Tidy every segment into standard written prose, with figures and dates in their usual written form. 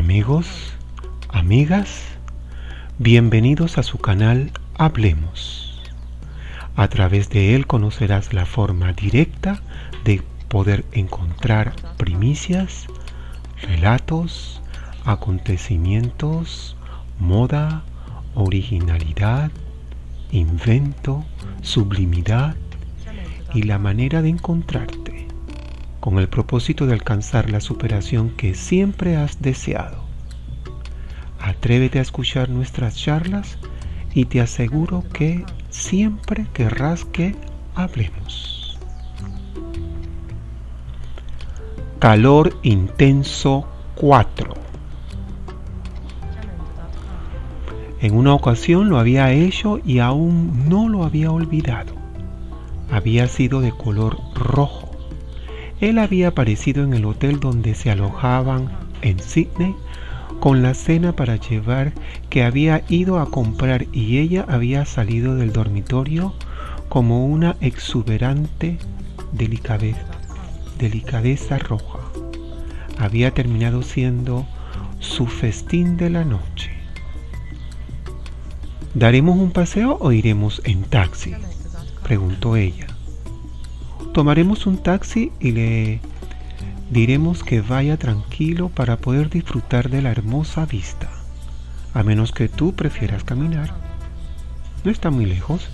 Amigos, amigas, bienvenidos a su canal Hablemos. A través de él conocerás la forma directa de poder encontrar primicias, relatos, acontecimientos, moda, originalidad, invento, sublimidad y la manera de encontrarte, con el propósito de alcanzar la superación que siempre has deseado. Atrévete a escuchar nuestras charlas y te aseguro que siempre querrás que hablemos. Calor intenso 4. En una ocasión lo había hecho y aún no lo había olvidado. Había sido de color rojo. Él había aparecido en el hotel donde se alojaban en Sydney con la cena para llevar que había ido a comprar y ella había salido del dormitorio como una exuberante delicadeza roja. Había terminado siendo su festín de la noche. ¿Daremos un paseo o iremos en taxi?, preguntó ella. Tomaremos un taxi y le diremos que vaya tranquilo para poder disfrutar de la hermosa vista, a menos que tú prefieras caminar. No está muy lejos.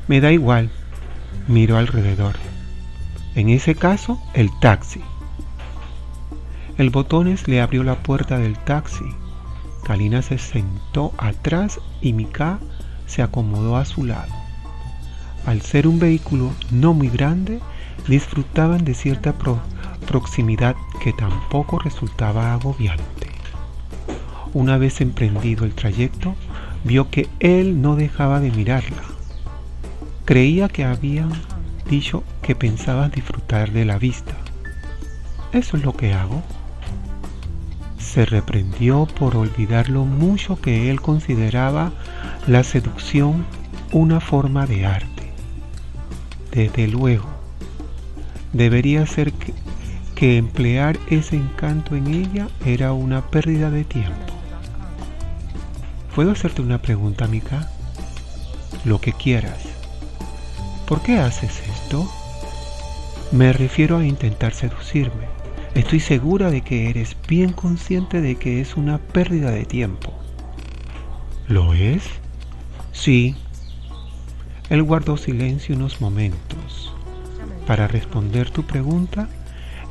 Me da igual, miró alrededor. En ese caso, el taxi. El botones le abrió la puerta del taxi. Kalina se sentó atrás y Mika se acomodó a su lado. Al ser un vehículo no muy grande, disfrutaban de cierta proximidad que tampoco resultaba agobiante. Una vez emprendido el trayecto, vio que él no dejaba de mirarla. Creía que habían dicho que pensaba disfrutar de la vista. ¿Eso es lo que hago? Se reprendió por olvidar lo mucho que él consideraba la seducción una forma de arte. Desde luego, debería ser que emplear ese encanto en ella era una pérdida de tiempo. ¿Puedo hacerte una pregunta, Mika? Lo que quieras. ¿Por qué haces esto? Me refiero a intentar seducirme. Estoy segura de que eres bien consciente de que es una pérdida de tiempo. ¿Lo es? Sí. Él guardó silencio unos momentos. Para responder tu pregunta,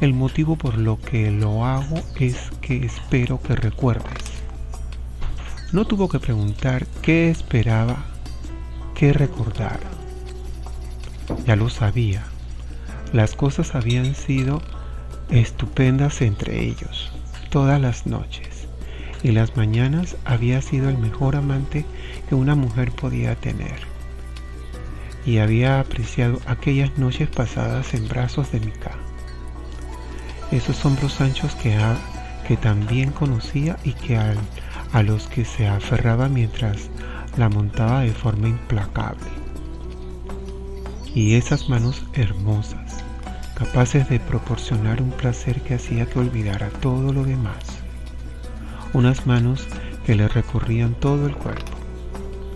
el motivo por lo que lo hago es que espero que recuerdes. No tuvo que preguntar qué esperaba que recordar. Ya lo sabía. Las cosas habían sido estupendas entre ellos todas las noches, y las mañanas había sido el mejor amante que una mujer podía tener. Y había apreciado aquellas noches pasadas en brazos de Mika, esos hombros anchos que también conocía y que a los que se aferraba mientras la montaba de forma implacable, y esas manos hermosas, capaces de proporcionar un placer que hacía que olvidara todo lo demás, unas manos que le recorrían todo el cuerpo,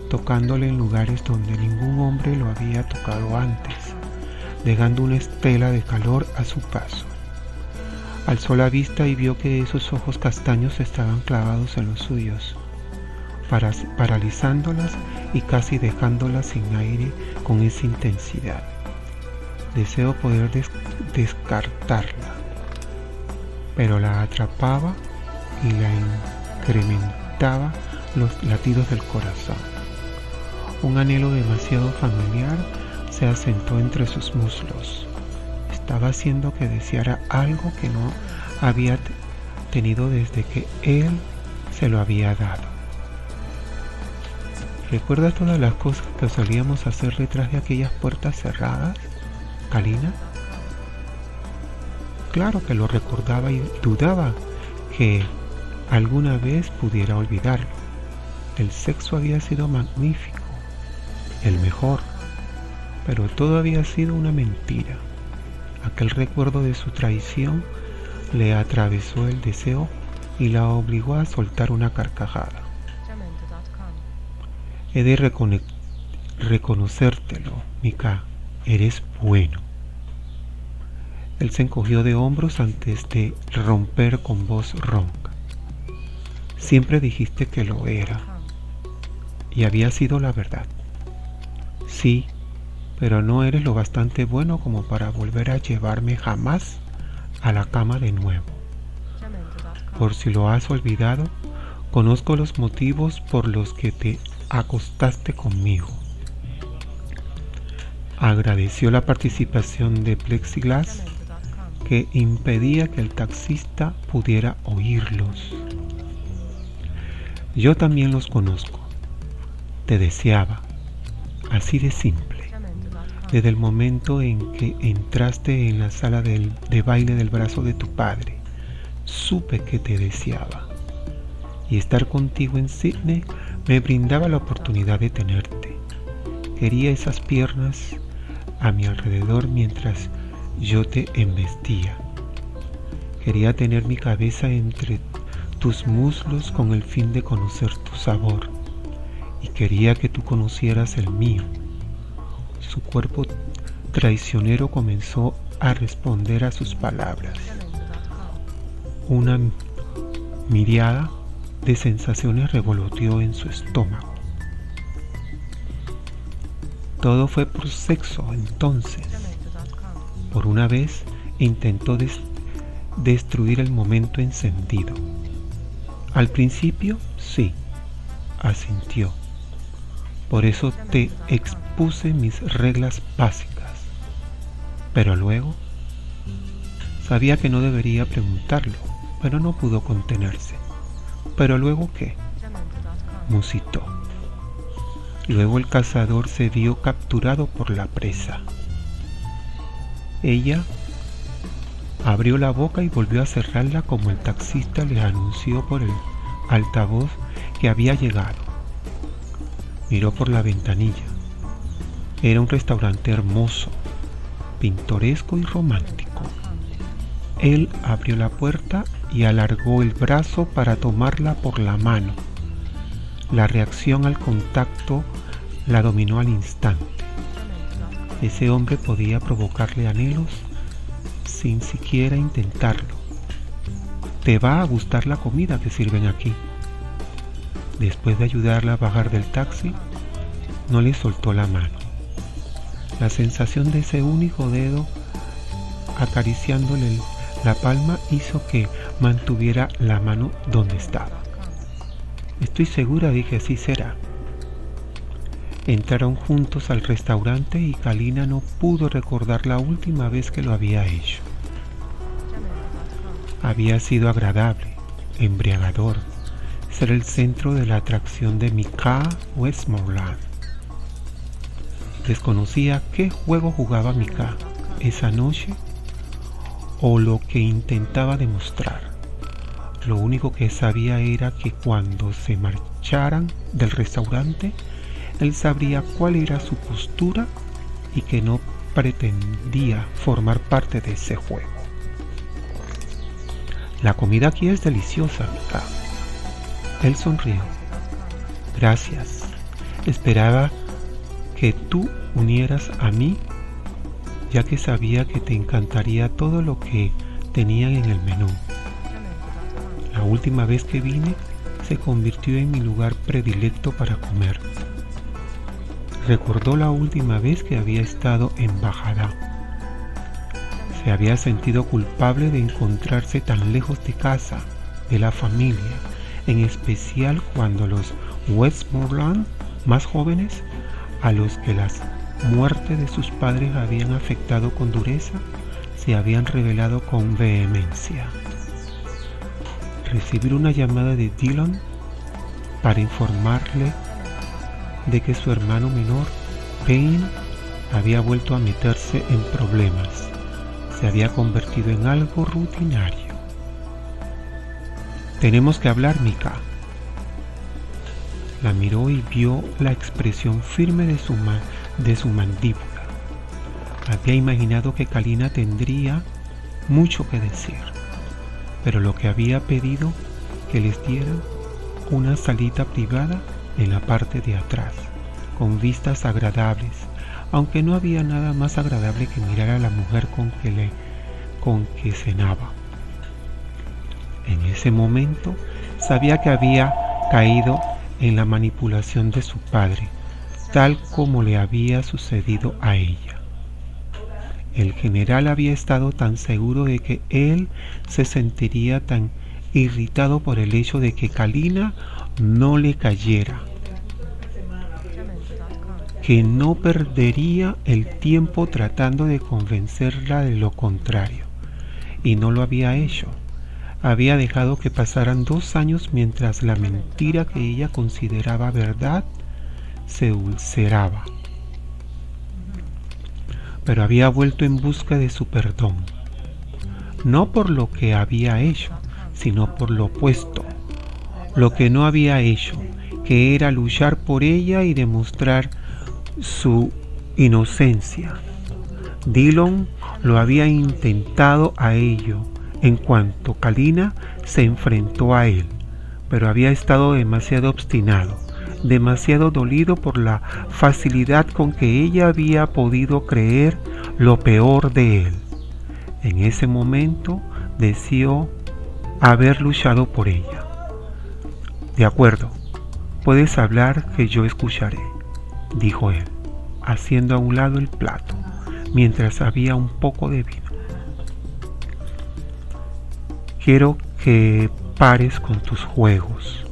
tocándole en lugares donde ningún hombre lo había tocado antes, dejando una estela de calor a su paso. Alzó la vista y vio que esos ojos castaños estaban clavados en los suyos, paralizándolas y casi dejándolas sin aire con esa intensidad. Deseo poder descartarla, pero la atrapaba y la incrementaba los latidos del corazón. Un anhelo demasiado familiar se asentó entre sus muslos. Estaba haciendo que deseara algo que no había tenido desde que él se lo había dado. ¿Recuerdas todas las cosas que solíamos hacer detrás de aquellas puertas cerradas, Kalina? Claro que lo recordaba y dudaba que alguna vez pudiera olvidarlo. El sexo había sido magnífico, el mejor, pero todo había sido una mentira. Aquel recuerdo de su traición le atravesó el deseo y la obligó a soltar una carcajada. He de reconocértelo, Mika, eres bueno. Él se encogió de hombros antes de romper con voz ronca. Siempre dijiste que lo era, y había sido la verdad. Sí, pero no eres lo bastante bueno como para volver a llevarme jamás a la cama de nuevo. Por si lo has olvidado, conozco los motivos por los que te acostaste conmigo. Agradeció la participación de plexiglas que impedía que el taxista pudiera oírlos. Yo también los conozco. Te deseaba, así de simple. Desde el momento en que entraste en la sala de baile del brazo de tu padre, supe que te deseaba. Y estar contigo en Sydney me brindaba la oportunidad de tenerte. Quería esas piernas a mi alrededor mientras yo te embestía. Quería tener mi cabeza entre tus muslos con el fin de conocer tu sabor. Y quería que tú conocieras el mío. Su cuerpo traicionero comenzó a responder a sus palabras. Una miríada de sensaciones revoloteó en su estómago. Todo fue por sexo, entonces. Por una vez intentó destruir el momento encendido. Al principio, sí, asintió. Por eso te expuse mis reglas básicas. Pero luego, sabía que no debería preguntarlo, pero no pudo contenerse. ¿Pero luego qué? Musitó. Luego el cazador se vio capturado por la presa. Ella abrió la boca y volvió a cerrarla como el taxista le anunció por el altavoz que había llegado. Miró por la ventanilla. Era un restaurante hermoso, pintoresco y romántico. Él abrió la puerta y alargó el brazo para tomarla por la mano. La reacción al contacto la dominó al instante. Ese hombre podía provocarle anhelos sin siquiera intentarlo. Te va a gustar la comida que sirven aquí. Después de ayudarla a bajar del taxi, no le soltó la mano. La sensación de ese único dedo acariciándole la palma hizo que mantuviera la mano donde estaba. Estoy segura de que así será. Entraron juntos al restaurante y Kalina no pudo recordar la última vez que lo había hecho. Había sido agradable, embriagador, ser el centro de la atracción de Mika Westmoreland. Desconocía qué juego jugaba Mika esa noche o lo que intentaba demostrar. Lo único que sabía era que cuando se marcharan del restaurante, él sabría cuál era su postura y que no pretendía formar parte de ese juego. La comida aquí es deliciosa, Mika. Él sonrió. Gracias. Esperaba que tú unieras a mí, ya que sabía que te encantaría todo lo que tenían en el menú. La última vez que vine, se convirtió en mi lugar predilecto para comer. Recordó la última vez que había estado en Bajada. Se había sentido culpable de encontrarse tan lejos de casa, de la familia, en especial cuando los Westmoreland más jóvenes, a los que las muertes de sus padres habían afectado con dureza, se habían revelado con vehemencia. Recibir una llamada de Dylan para informarle de que su hermano menor, Payne, había vuelto a meterse en problemas. Se había convertido en algo rutinario. Tenemos que hablar, Mika. La miró y vio la expresión firme de su mandíbula. Había imaginado que Kalina tendría mucho que decir, pero lo que había pedido que les dieran una salita privada en la parte de atrás, con vistas agradables, aunque no había nada más agradable que mirar a la mujer con que cenaba. En ese momento sabía que había caído en la manipulación de su padre, tal como le había sucedido a ella. El general había estado tan seguro de que él se sentiría tan irritado por el hecho de que Kalina no le cayera, que no perdería el tiempo tratando de convencerla de lo contrario, y no lo había hecho. Había dejado que pasaran 2 años mientras la mentira que ella consideraba verdad se ulceraba. Pero había vuelto en busca de su perdón, no por lo que había hecho, sino por lo opuesto, lo que no había hecho, que era luchar por ella y demostrar su inocencia. Dillon lo había intentado a ello en cuanto Kalina se enfrentó a él, pero había estado demasiado obstinado, demasiado dolido por la facilidad con que ella había podido creer lo peor de él. En ese momento deseó haber luchado por ella. De acuerdo, puedes hablar que yo escucharé, dijo él, haciendo a un lado el plato, mientras había un poco de vino. Quiero que pares con tus juegos.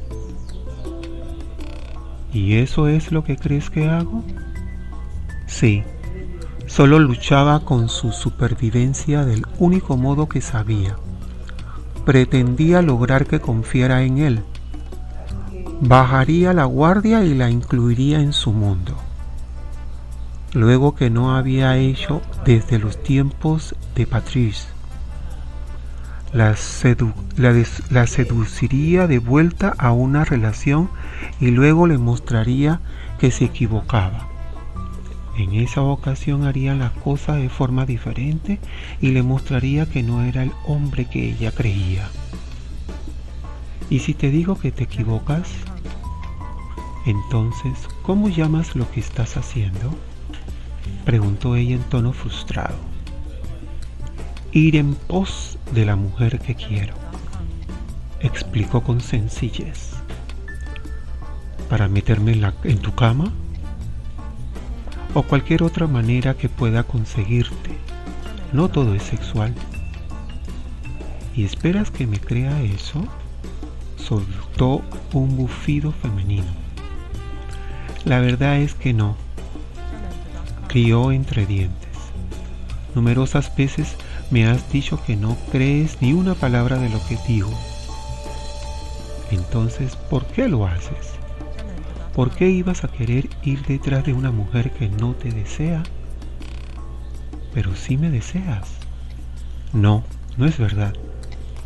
¿Y eso es lo que crees que hago? Sí, solo luchaba con su supervivencia del único modo que sabía. Pretendía lograr que confiara en él. Bajaría la guardia y la incluiría en su mundo. Luego que no había hecho desde los tiempos de Patrice. La seduciría de vuelta a una relación y luego le mostraría que se equivocaba. En esa ocasión haría las cosas de forma diferente y le mostraría que no era el hombre que ella creía. ¿Y si te digo que te equivocas? Entonces, ¿cómo llamas lo que estás haciendo?, preguntó ella en tono frustrado. Ir en pos de la mujer que quiero, explicó con sencillez. ¿Para meterme en tu cama? O cualquier otra manera que pueda conseguirte. No todo es sexual. ¿Y esperas que me crea eso?, soltó un bufido femenino. La verdad es que no, rió entre dientes. Numerosas veces me has dicho que no crees ni una palabra de lo que digo. Entonces, ¿por qué lo haces? ¿Por qué ibas a querer ir detrás de una mujer que no te desea? Pero sí me deseas. No, no es verdad.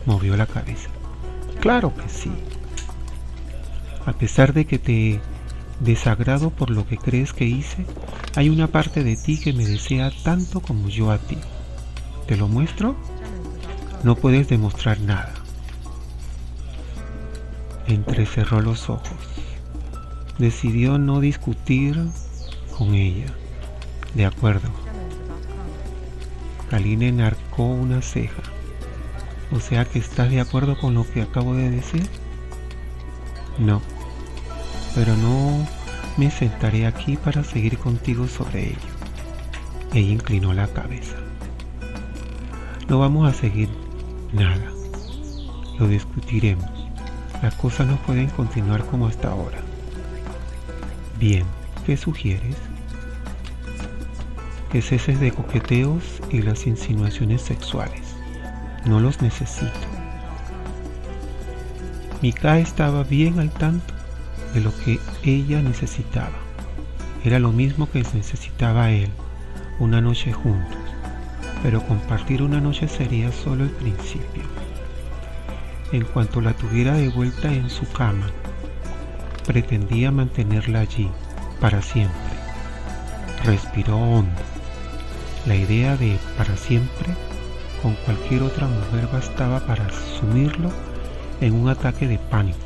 Movió la cabeza. Claro que sí. A pesar de que te desagrado por lo que crees que hice, hay una parte de ti que me desea tanto como yo a ti. ¿Te lo muestro? No puedes demostrar nada. Entrecerró los ojos. Decidió no discutir con ella. De acuerdo. Kalina enarcó una ceja. O sea que estás de acuerdo con lo que acabo de decir. No, pero no me sentaré aquí para seguir contigo sobre ello. Ella inclinó la cabeza. No vamos a seguir nada. Lo discutiremos. Las cosas no pueden continuar como hasta ahora. Bien, ¿qué sugieres? Que ceses de coqueteos y las insinuaciones sexuales. No los necesito. Mika estaba bien al tanto de lo que ella necesitaba. Era lo mismo que necesitaba él, una noche juntos, pero compartir una noche sería solo el principio. En cuanto la tuviera de vuelta en su cama, pretendía mantenerla allí para siempre. Respiró hondo. La idea de para siempre con cualquier otra mujer bastaba para sumirlo en un ataque de pánico.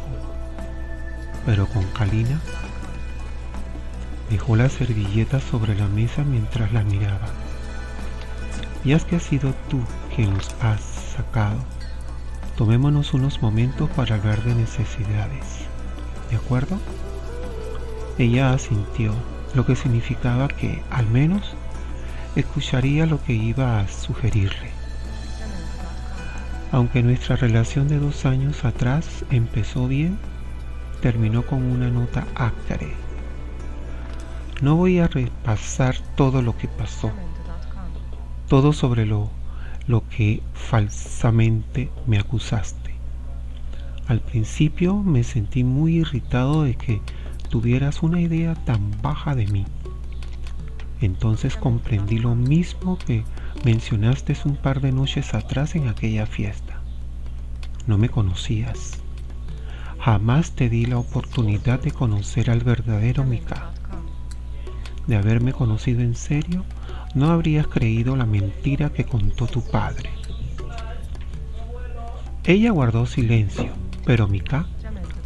Pero con Kalina dejó la servilleta sobre la mesa mientras la miraba. Y es que has sido tú quien los has sacado. Tomémonos unos momentos para hablar de necesidades. ¿De acuerdo? Ella asintió, lo que significaba que, al menos, escucharía lo que iba a sugerirle. Aunque nuestra relación de 2 años atrás empezó bien, terminó con una nota acre. No voy a repasar todo lo que pasó, todo sobre lo que falsamente me acusaste. Al principio me sentí muy irritado de que tuvieras una idea tan baja de mí. Entonces comprendí lo mismo que mencionaste un par de noches atrás en aquella fiesta. No me conocías. Jamás te di la oportunidad de conocer al verdadero Mika. De haberme conocido en serio, no habrías creído la mentira que contó tu padre. Ella guardó silencio, pero Mika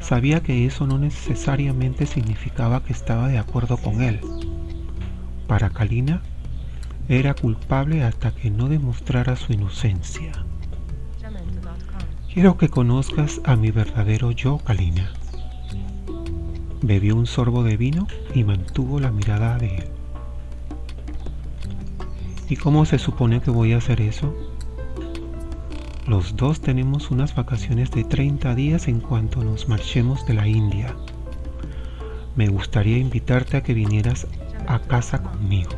sabía que eso no necesariamente significaba que estaba de acuerdo con él. Para Kalina, era culpable hasta que no demostrara su inocencia. Quiero que conozcas a mi verdadero yo, Kalina. Bebió un sorbo de vino y mantuvo la mirada de él. ¿Y cómo se supone que voy a hacer eso? Los dos tenemos unas vacaciones de 30 días en cuanto nos marchemos de la India. Me gustaría invitarte a que vinieras a casa conmigo.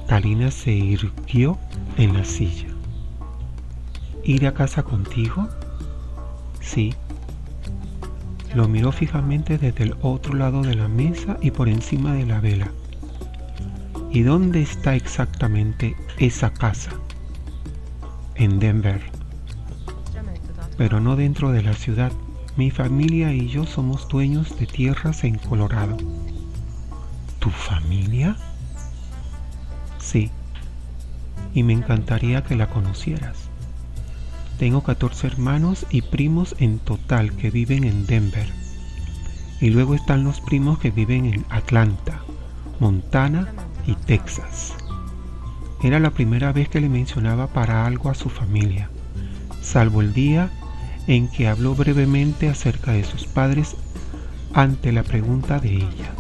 Kalina se irguió en la silla. ¿Ir a casa contigo? Sí. Lo miró fijamente desde el otro lado de la mesa y por encima de la vela. ¿Y dónde está exactamente esa casa? En Denver. Pero no dentro de la ciudad. Mi familia y yo somos dueños de tierras en Colorado. ¿Tu familia? Sí. Y me encantaría que la conocieras. Tengo 14 hermanos y primos en total que viven en Denver. Y luego están los primos que viven en Atlanta, Montana y Texas. Era la primera vez que le mencionaba para algo a su familia, salvo el día en que habló brevemente acerca de sus padres ante la pregunta de ella.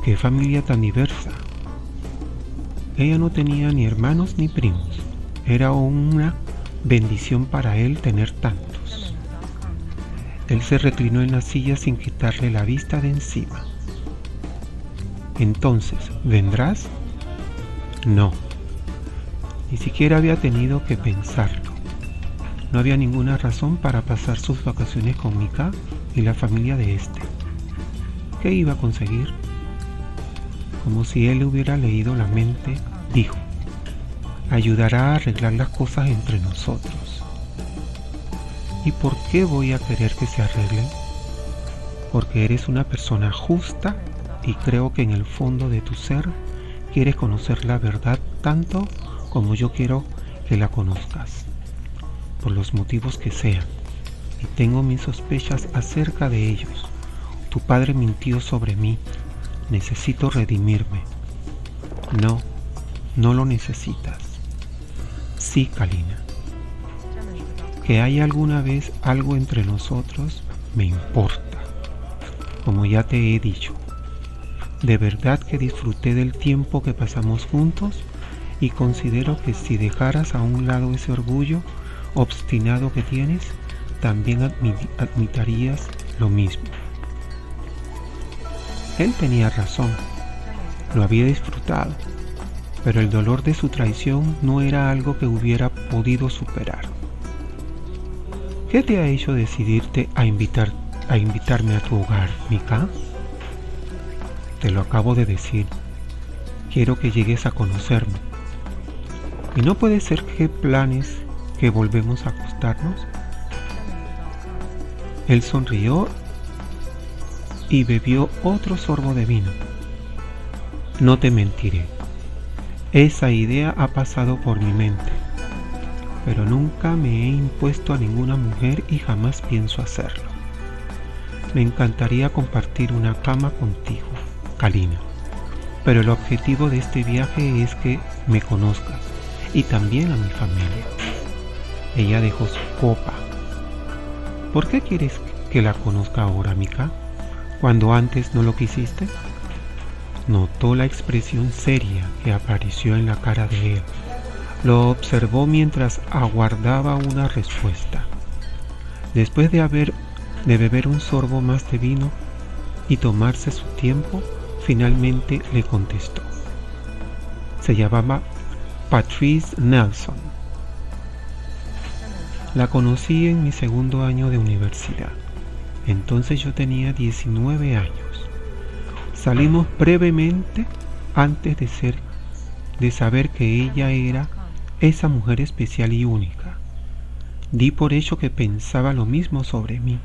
¡Qué familia tan diversa! Ella no tenía ni hermanos ni primos. Era una bendición para él tener tantos. Él se reclinó en la silla sin quitarle la vista de encima. Entonces, ¿vendrás? No. Ni siquiera había tenido que pensarlo. No había ninguna razón para pasar sus vacaciones con Mika y la familia de este. ¿Qué iba a conseguir? Como si él le hubiera leído la mente, dijo: ayudará a arreglar las cosas entre nosotros. ¿Y por qué voy a querer que se arreglen? Porque eres una persona justa y creo que en el fondo de tu ser quieres conocer la verdad tanto como yo quiero que la conozcas, por los motivos que sean, y tengo mis sospechas acerca de ellos. Tu padre mintió sobre mí. Necesito redimirme. No, no lo necesitas. Sí, Kalina. Que haya alguna vez algo entre nosotros me importa. Como ya te he dicho, de verdad que disfruté del tiempo que pasamos juntos y considero que si dejaras a un lado ese orgullo obstinado que tienes, también admitirías lo mismo. Él tenía razón, lo había disfrutado, pero el dolor de su traición no era algo que hubiera podido superar. ¿Qué te ha hecho decidirte a invitarme a tu hogar, Mika? Te lo acabo de decir. Quiero que llegues a conocerme. ¿Y no puede ser que planes que volvemos a acostarnos? Él sonrió y bebió otro sorbo de vino. No te mentiré. Esa idea ha pasado por mi mente. pero nunca me he impuesto a ninguna mujer y jamás pienso hacerlo. Me encantaría compartir una cama contigo, Kalina, pero el objetivo de este viaje es que me conozcas y también a mi familia. Ella dejó su copa. ¿Por qué quieres que la conozca ahora, Mika, cuando antes no lo quisiste? Notó la expresión seria que apareció en la cara de él. Lo observó mientras aguardaba una respuesta. Después de beber un sorbo más de vino y tomarse su tiempo, finalmente le contestó. Se llamaba Patrice Nelson. La conocí en mi segundo año de universidad. Entonces yo tenía 19 años. Salimos brevemente antes de saber que ella era esa mujer especial y única. Di por hecho que pensaba lo mismo sobre mí.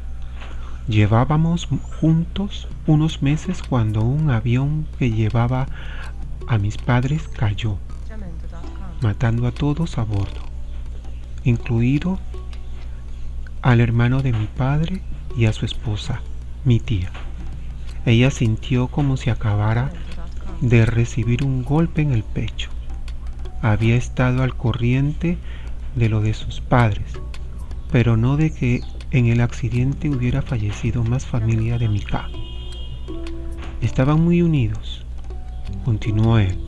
Llevábamos juntos unos meses cuando un avión que llevaba a mis padres cayó, matando a todos a bordo, incluido al hermano de mi padre y a su esposa, mi tía. Ella sintió como si acabara de recibir un golpe en el pecho. Había estado al corriente de lo de sus padres, pero no de que en el accidente hubiera fallecido más familia de Mika. Estaban muy unidos, continuó él.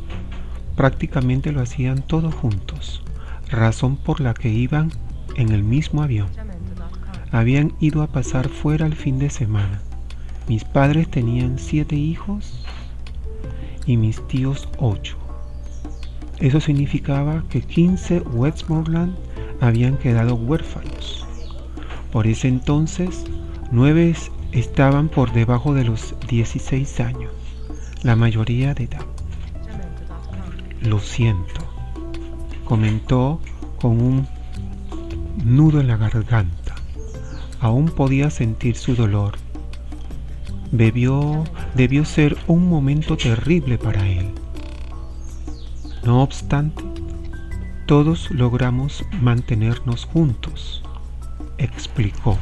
Prácticamente lo hacían todos juntos, razón por la que iban en el mismo avión. Habían ido a pasar fuera el fin de semana. Mis padres tenían 7 hijos y mis tíos 8. Eso significaba que 15 Westmoreland habían quedado huérfanos. Por ese entonces, 9 estaban por debajo de los 16 años, la mayoría de edad. Lo siento, comentó con un nudo en la garganta. Aún podía sentir su dolor. Debió ser un momento terrible para él. No obstante, todos logramos mantenernos juntos, explicó.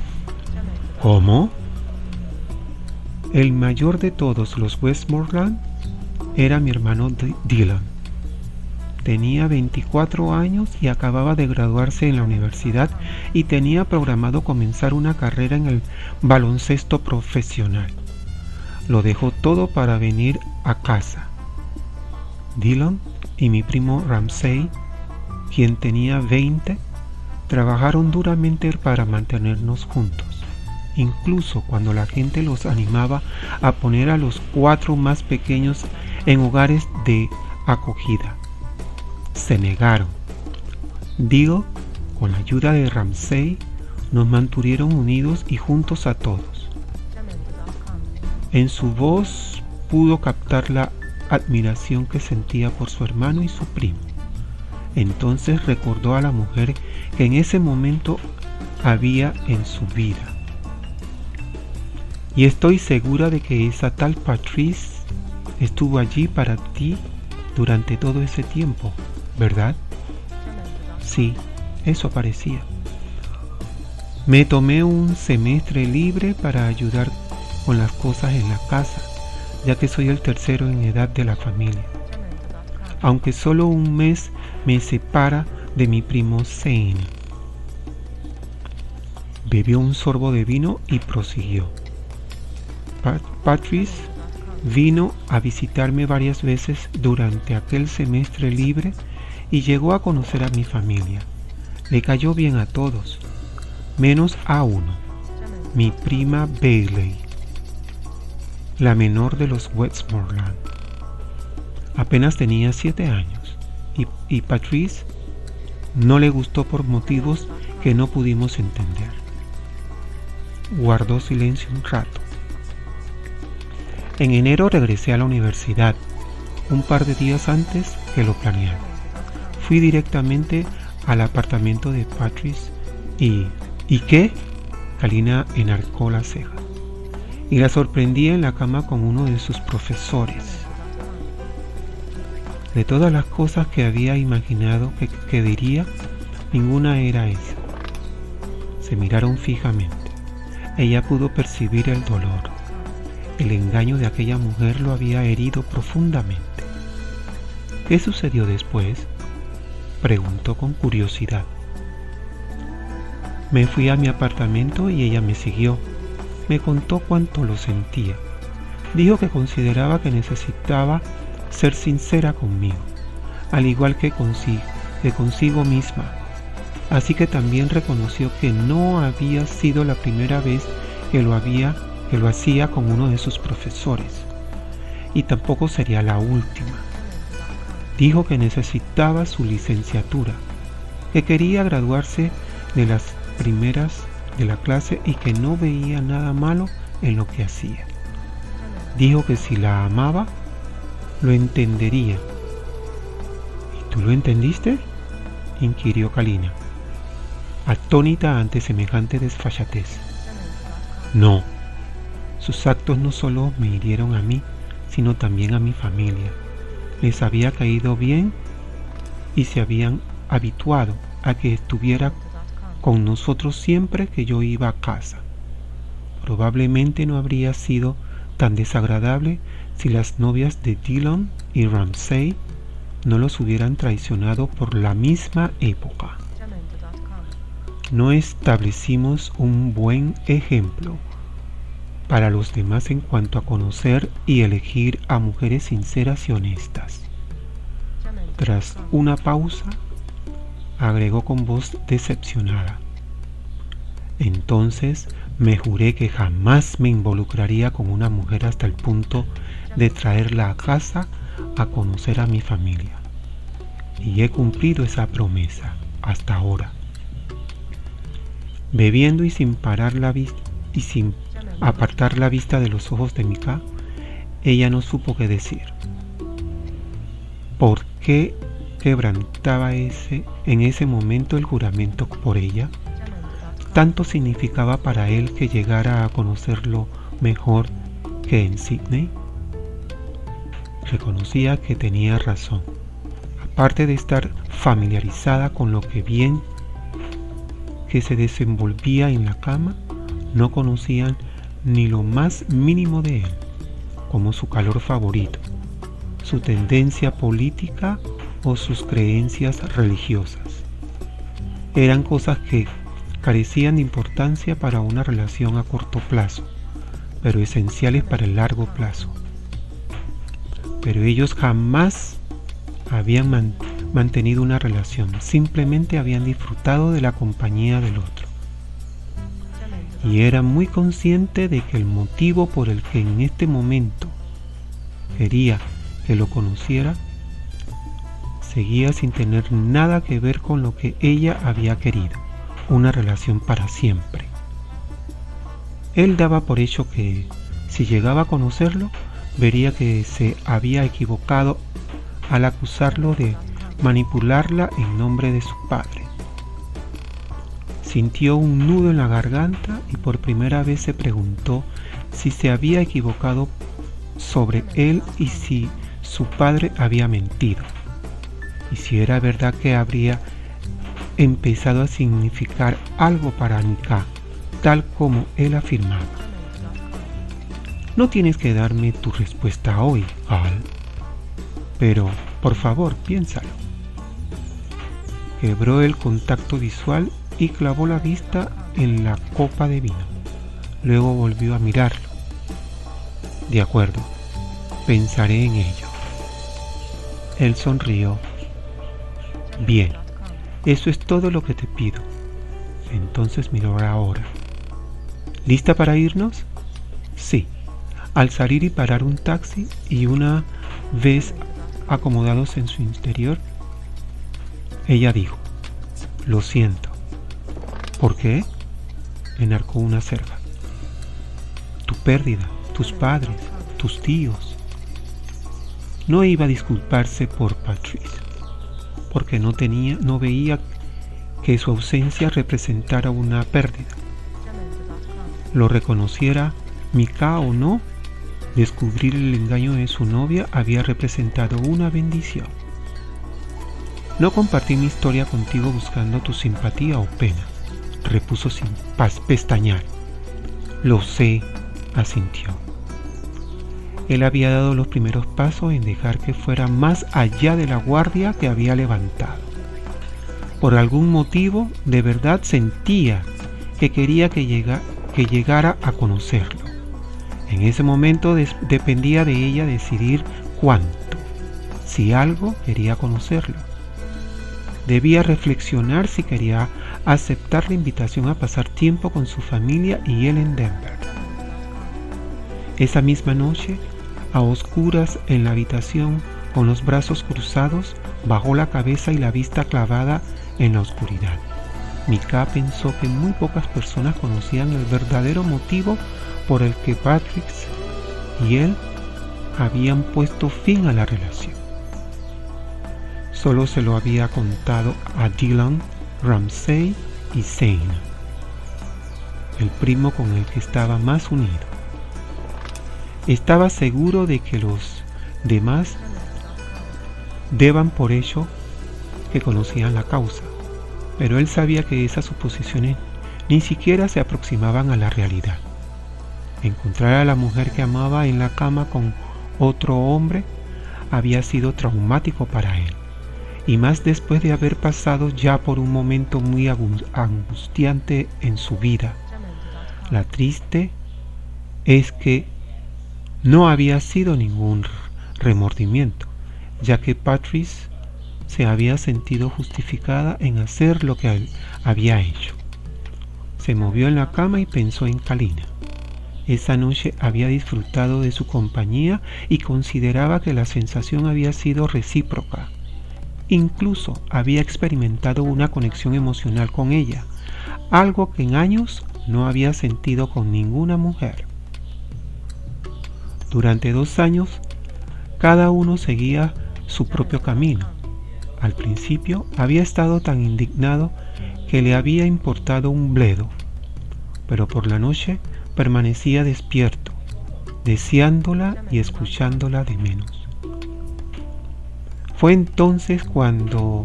¿Cómo? El mayor de todos los Westmoreland era mi hermano Dylan. Tenía 24 años y acababa de graduarse en la universidad y tenía programado comenzar una carrera en el baloncesto profesional. Lo dejó todo para venir a casa. Dylan y mi primo Ramsey, quien tenía 20, trabajaron duramente para mantenernos juntos, incluso cuando la gente los animaba a poner a los 4 más pequeños en hogares de acogida. Se negaron. Dylan, con la ayuda de Ramsey, nos mantuvieron unidos y juntos a todos. En su voz pudo captar la admiración que sentía por su hermano y su primo. Entonces recordó a la mujer que en ese momento había en su vida. Y estoy segura de que esa tal Patrice estuvo allí para ti durante todo ese tiempo, ¿verdad? Sí, eso parecía. Me tomé un semestre libre para ayudar con las cosas en la casa, ya que soy el tercero en edad de la familia. Aunque solo un mes me separa de mi primo Zane. Bebió un sorbo de vino y prosiguió. Patrice vino a visitarme varias veces durante aquel semestre libre y llegó a conocer a mi familia. Le cayó bien a todos, menos a uno, mi prima Bailey, la menor de los Westmoreland. Apenas tenía 7 años y Patrice no le gustó por motivos que no pudimos entender. Guardó silencio un rato. En enero regresé a la universidad, un par de días antes que lo planeado. Fui directamente al apartamento de Patrice ¿Y qué? Kalina enarcó la ceja. Y la sorprendí en la cama con uno de sus profesores. De todas las cosas que había imaginado que diría, Ninguna era esa. Se miraron fijamente. Ella pudo percibir el dolor. El engaño de aquella mujer lo había herido profundamente. ¿Qué sucedió después?, preguntó con curiosidad. Me fui a mi apartamento y ella me siguió. Me contó cuánto lo sentía. Dijo que consideraba que necesitaba ser sincera conmigo, al igual que consigo misma. Así que también reconoció que no había sido la primera vez que lo hacía con uno de sus profesores, y tampoco sería la última. Dijo que necesitaba su licenciatura, que quería graduarse de las primeras de la clase y que no veía nada malo en lo que hacía. Dijo que si la amaba, lo entendería. ¿Y tú lo entendiste?, inquirió Kalina, atónita ante semejante desfachatez. No, sus actos no solo me hirieron a mí, sino también a mi familia. Les había caído bien y se habían habituado a que estuviera con nosotros siempre que yo iba a casa. Probablemente no habría sido tan desagradable si las novias de Dillon y Ramsay no los hubieran traicionado por la misma época. No establecimos un buen ejemplo para los demás en cuanto a conocer y elegir a mujeres sinceras y honestas. Tras una pausa, agregó con voz decepcionada. Entonces me juré que jamás me involucraría con una mujer hasta el punto de traerla a casa a conocer a mi familia. Y he cumplido esa promesa hasta ahora. Bebiendo y sin apartar la vista de los ojos de Micah, ella no supo qué decir. ¿Por qué quebrantaba en ese momento el juramento por ella? Tanto significaba para él que llegara a conocerlo mejor que en Sydney. Reconocía que tenía razón. Aparte de estar familiarizada con lo que bien que se desenvolvía en la cama, no conocían ni lo más mínimo de él, como su color favorito, su tendencia política o sus creencias religiosas. Eran cosas que carecían de importancia para una relación a corto plazo, pero esenciales para el largo plazo. Pero ellos jamás habían mantenido una relación, simplemente habían disfrutado de la compañía del otro. Y era muy consciente de que el motivo por el que en este momento quería que lo conociera seguía sin tener nada que ver con lo que ella había querido, una relación para siempre. Él daba por hecho que, si llegaba a conocerlo, vería que se había equivocado al acusarlo de manipularla en nombre de su padre. Sintió un nudo en la garganta y por primera vez se preguntó si se había equivocado sobre él y si su padre había mentido, y si era verdad que habría empezado a significar algo para Micah, tal como él afirmaba. No tienes que darme tu respuesta hoy, Al, pero por favor piénsalo. Quebró el contacto visual y clavó la vista en la copa de vino. Luego volvió a mirarlo. De acuerdo, pensaré en ello. Él sonrió. Bien, eso es todo lo que te pido. Entonces miró ahora. ¿Lista para irnos? Sí. Al salir y parar un taxi y una vez acomodados en su interior, ella dijo: lo siento. ¿Por qué? Enarcó una cerca. Tu pérdida, tus padres, tus tíos. No iba a disculparse por Patrice, porque no veía que su ausencia representara una pérdida. Lo reconociera Micah o no, descubrir el engaño de su novia había representado una bendición. No compartí mi historia contigo buscando tu simpatía o pena, repuso sin pestañear. Lo sé, asintió. Él había dado los primeros pasos en dejar que fuera más allá de la guardia que había levantado. Por algún motivo, de verdad sentía que quería que llegara a conocerlo. En ese momento dependía de ella decidir cuánto, si algo quería conocerlo. Debía reflexionar si quería aceptar la invitación a pasar tiempo con su familia y él en Denver. Esa misma noche, a oscuras en la habitación, con los brazos cruzados, bajó la cabeza y la vista clavada en la oscuridad. Micah pensó que muy pocas personas conocían el verdadero motivo por el que Patrick y él habían puesto fin a la relación. Solo se lo había contado a Dylan, Ramsey y Zane, el primo con el que estaba más unido. Estaba seguro de que los demás daban por hecho que conocían la causa, pero él sabía que esas suposiciones ni siquiera se aproximaban a la realidad. Encontrar a la mujer que amaba en la cama con otro hombre había sido traumático para él, y más después de haber pasado ya por un momento muy angustiante en su vida. La triste es que no había sido ningún remordimiento, ya que Patrice se había sentido justificada en hacer lo que había hecho. Se movió en la cama y pensó en Kalina. Esa noche había disfrutado de su compañía y consideraba que la sensación había sido recíproca. Incluso había experimentado una conexión emocional con ella, algo que en años no había sentido con ninguna mujer. Durante 2 años, cada uno seguía su propio camino. Al principio había estado tan indignado que le había importado un bledo, pero por la noche permanecía despierto, deseándola y escuchándola de menos. Fue entonces cuando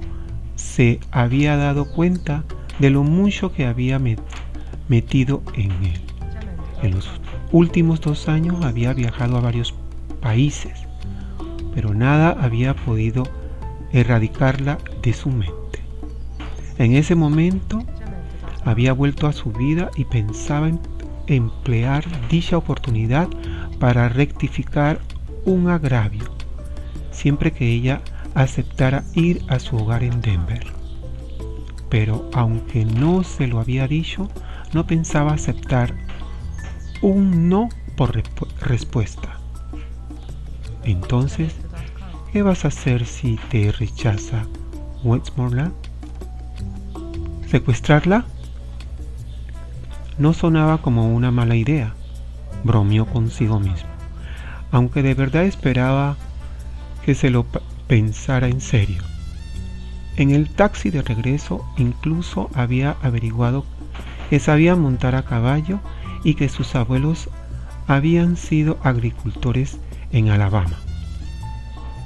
se había dado cuenta de lo mucho que había metido en él. En los últimos 2 años había viajado a varios países, pero nada había podido erradicarla de su mente. En ese momento había vuelto a su vida y pensaba en emplear dicha oportunidad para rectificar un agravio, siempre que ella aceptara ir a su hogar en Denver. Pero aunque no se lo había dicho, no pensaba aceptar un no por respuesta. Entonces, ¿qué vas a hacer si te rechaza Westmoreland? ¿Secuestrarla? No sonaba como una mala idea, bromeó consigo mismo, aunque de verdad esperaba que se lo pensara en serio. En el taxi de regreso incluso había averiguado que sabía montar a caballo y que sus abuelos habían sido agricultores en Alabama.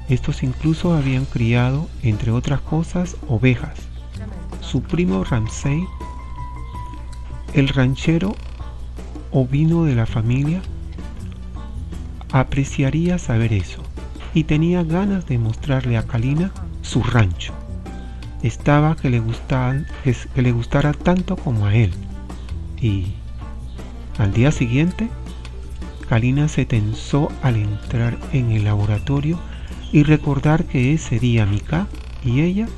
Estos incluso habían criado, entre otras cosas, ovejas. Su primo Ramsey, el ranchero ovino de la familia, apreciaría saber eso y tenía ganas de mostrarle a Kalina su rancho. Estaba que le gustara tanto como a él. Y al día siguiente, Kalina se tensó al entrar en el laboratorio y recordar que ese día Micah y ella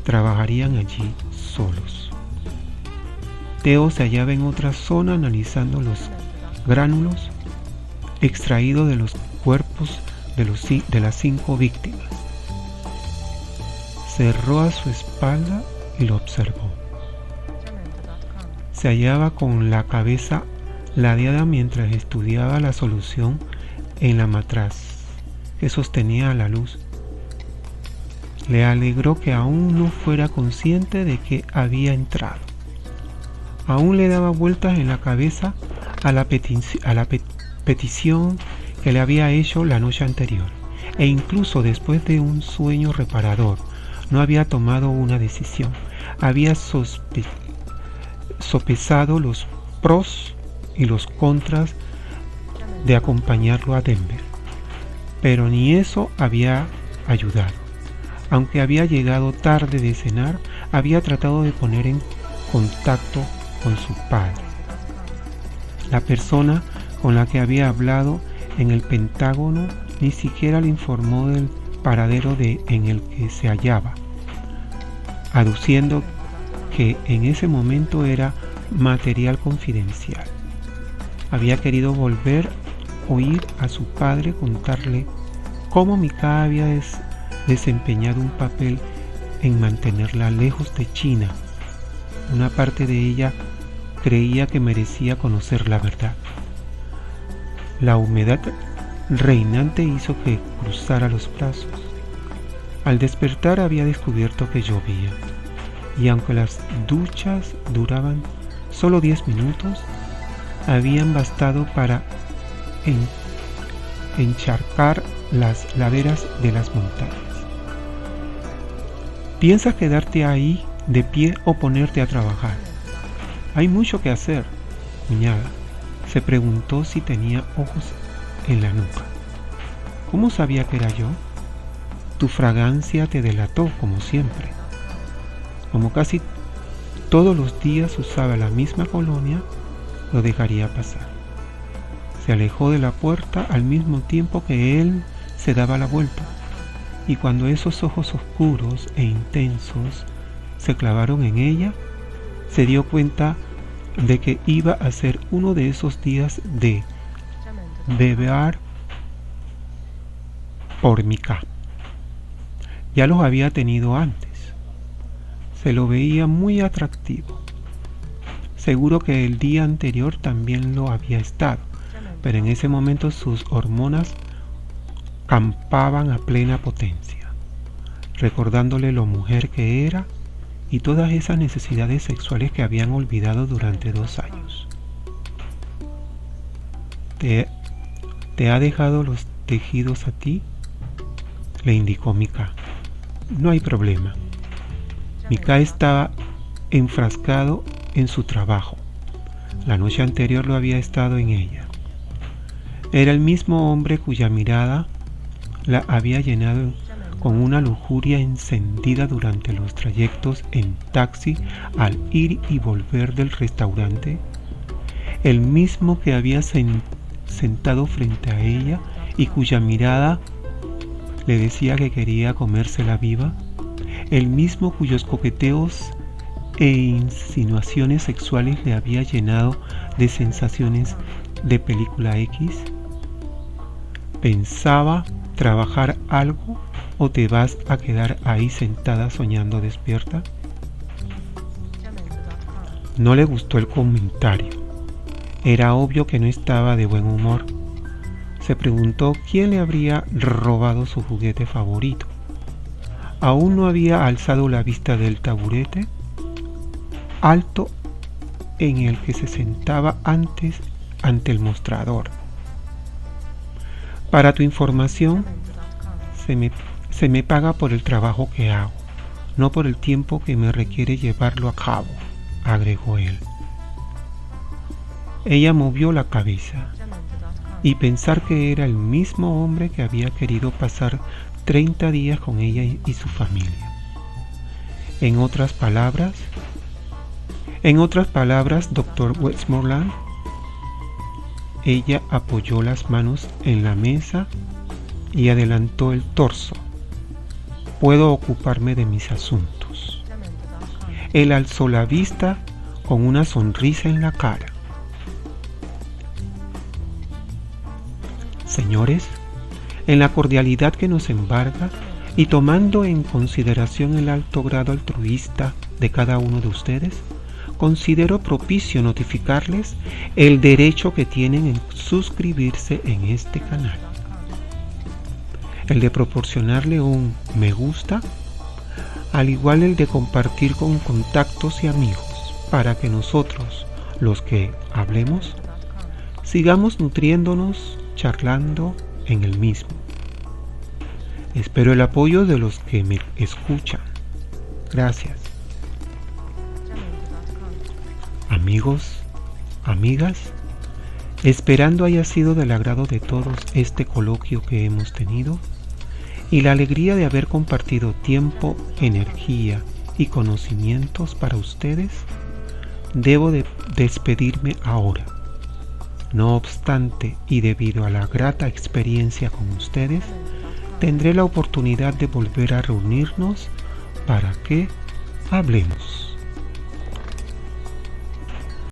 trabajarían allí solos. Theo se hallaba en otra zona analizando los gránulos extraídos de los cuerpos de las 5 víctimas. Cerró a su espalda y lo observó. Se hallaba con la cabeza ladeada mientras estudiaba la solución en la matraz que sostenía la luz. Le alegró que aún no fuera consciente de que había entrado. Aún le daba vueltas en la cabeza a la petición que le había hecho la noche anterior, e incluso después de un sueño reparador, no había tomado una decisión. Había sopesado los pros y los contras de acompañarlo a Denver, pero ni eso había ayudado. Aunque había llegado tarde de cenar, había tratado de poner en contacto con su padre. La persona con la que había hablado en el Pentágono ni siquiera le informó del paradero en el que se hallaba, aduciendo que en ese momento era material confidencial. Había querido volver a oír a su padre contarle cómo Micah había desempeñado un papel en mantenerla lejos de China. Una parte de ella creía que merecía conocer la verdad. La humedad reinante hizo que cruzara los brazos. Al despertar había descubierto que llovía, y aunque las duchas duraban solo 10 minutos, habían bastado para encharcar las laderas de las montañas. ¿Piensas quedarte ahí de pie o ponerte a trabajar? Hay mucho que hacer, cuñada. Se preguntó si tenía ojos en la nuca. ¿Cómo sabía que era yo? Tu fragancia te delató, como siempre. Como casi todos los días usaba la misma colonia, lo dejaría pasar. Se alejó de la puerta al mismo tiempo que él se daba la vuelta, y cuando esos ojos oscuros e intensos se clavaron en ella, se dio cuenta de que iba a ser uno de esos días de beber por Micah. Ya los había tenido antes. Se lo veía muy atractivo. Seguro que el día anterior también lo había estado, pero en ese momento sus hormonas campaban a plena potencia, recordándole lo mujer que era y todas esas necesidades sexuales que habían olvidado durante 2 años. ¿Te ha dejado los tejidos a ti?, le indicó Micah. No hay problema. Micah estaba enfrascado en su trabajo. La noche anterior lo había estado en ella. Era el mismo hombre cuya mirada la había llenado con una lujuria encendida durante los trayectos en taxi al ir y volver del restaurante. El mismo que había sentado frente a ella y cuya mirada le decía que quería comérsela viva. El mismo cuyos coqueteos e insinuaciones sexuales le había llenado de sensaciones de película X. Pensaba trabajar algo o te vas a quedar ahí sentada soñando despierta. No le gustó el comentario. Era obvio que no estaba de buen humor. Se preguntó quién le habría robado su juguete favorito. Aún no había alzado la vista del taburete alto en el que se sentaba antes ante el mostrador. Para tu información, se me paga por el trabajo que hago, no por el tiempo que me requiere llevarlo a cabo, agregó él. Ella movió la cabeza, y pensar que era el mismo hombre que había querido pasar 30 días con ella y su familia. En otras palabras, Dr. Westmoreland, ella apoyó las manos en la mesa y adelantó el torso. Puedo ocuparme de mis asuntos. Él alzó la vista con una sonrisa en la cara. Señores, en la cordialidad que nos embarga y tomando en consideración el alto grado altruista de cada uno de ustedes, considero propicio notificarles el derecho que tienen en suscribirse en este canal. El de proporcionarle un me gusta, al igual el de compartir con contactos y amigos, para que nosotros, los que hablemos, sigamos nutriéndonos, charlando en el mismo. Espero el apoyo de los que me escuchan. Gracias. Amigos, amigas, esperando haya sido del agrado de todos este coloquio que hemos tenido y la alegría de haber compartido tiempo, energía y conocimientos para ustedes, debo de despedirme ahora. No obstante, y debido a la grata experiencia con ustedes, tendré la oportunidad de volver a reunirnos para que hablemos.